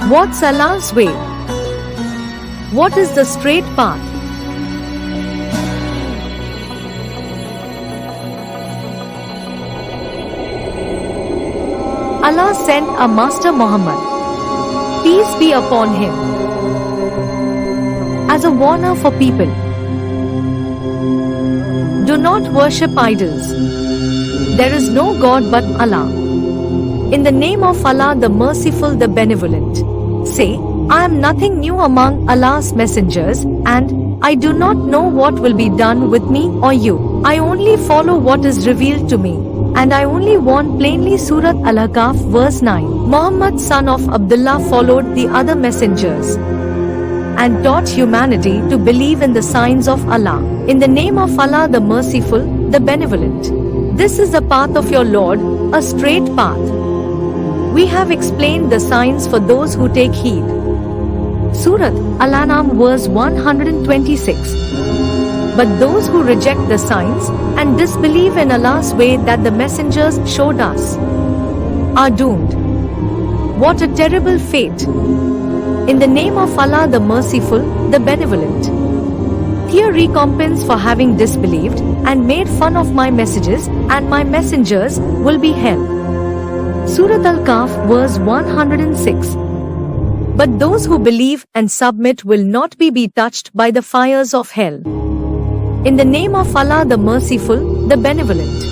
What's Allah's way? What is the straight path? Allah sent our Master Muhammad, peace be upon him, as a warner for people. Do not worship idols. There is no God but Allah. In the name of Allah, the Merciful, the Benevolent. Say, I am nothing new among Allah's messengers, and I do not know what will be done with me or you. I only follow what is revealed to me, and I only warn plainly. Surat Al-Ahqaf verse 9. Muhammad son of Abdullah followed the other messengers and taught humanity to believe in the signs of Allah. In the name of Allah, the Merciful, the Benevolent. This is the path of your Lord, a straight path. We have explained the signs for those who take heed. Surat Al-An'am verse 126. But those who reject the signs and disbelieve in Allah's way that the messengers showed us are doomed. What a terrible fate! In the name of Allah, the Merciful, the Benevolent. Here recompense for having disbelieved and made fun of my messages and my messengers will be hell. Surat Al-Kahf verse 106. But those who believe and submit will not be touched by the fires of hell. In the name of Allah, the Merciful, the Benevolent.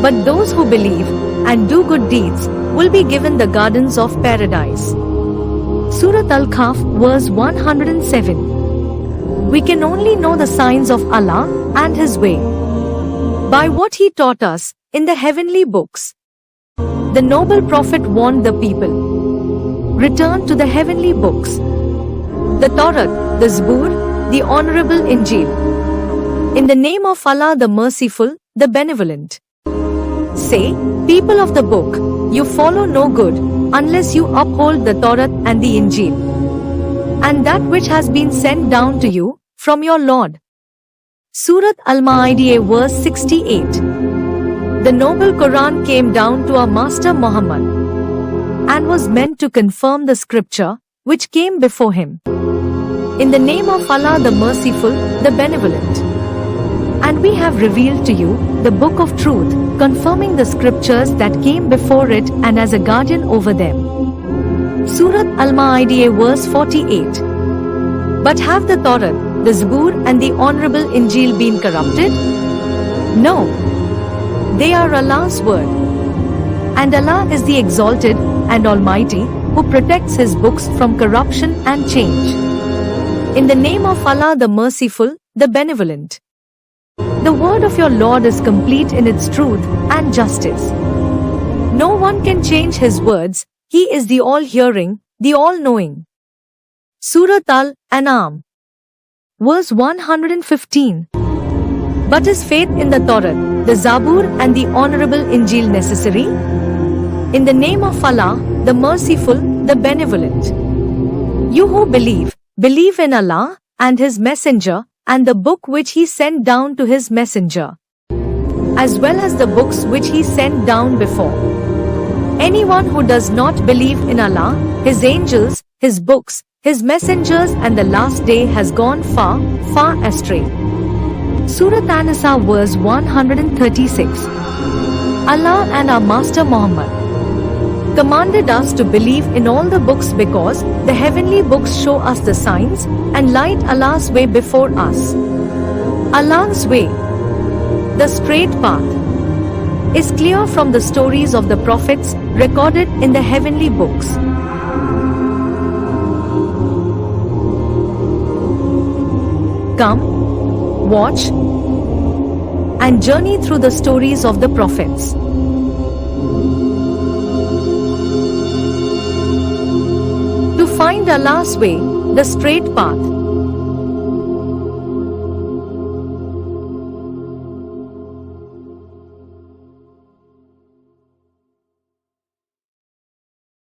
But those who believe and do good deeds will be given the gardens of paradise. Surat Al-Kahf verse 107. We can only know the signs of Allah and His way by what He taught us in the heavenly books. The noble Prophet warned the people, return to the heavenly books, the Torah, the Zabur, the Honorable Injil. In the name of Allah, the Merciful, the Benevolent. Say, people of the book, you follow no good unless you uphold the Torah and the Injil, and that which has been sent down to you from your Lord. Surat Al-Ma'idah verse 68. The noble Quran came down to our Master Muhammad and was meant to confirm the scripture which came before him. In the name of Allah, the Merciful, the Benevolent. And we have revealed to you the book of truth, confirming the scriptures that came before it and as a guardian over them. Surat Al-Ma'idah verse 48. But have the Torah, the Zabur and the Honorable Injil been corrupted? No. They are Allah's word. And Allah is the Exalted and Almighty, who protects His books from corruption and change. In the name of Allah, the Merciful, the Benevolent. The word of your Lord is complete in its truth and justice. No one can change His words. He is the all-hearing, the all-knowing. Surat Al-An'am verse 115. But is faith in the Torah, the Zabur and the Honorable Injil necessary? In the name of Allah, the Merciful, the Benevolent. You who believe in Allah and His Messenger and the book which He sent down to His Messenger, as well as the books which He sent down before. Anyone who does not believe in Allah, His angels, His books, His messengers and the last day has gone far, far astray. Surat An-Nisa verse 136. Allah and our Master Muhammad commanded us to believe in all the books because the heavenly books show us the signs and light Allah's way before us. Allah's way, the straight path, is clear from the stories of the prophets recorded in the heavenly books. Come, watch, and journey through the stories of the prophets. To find Allah's way, the straight path.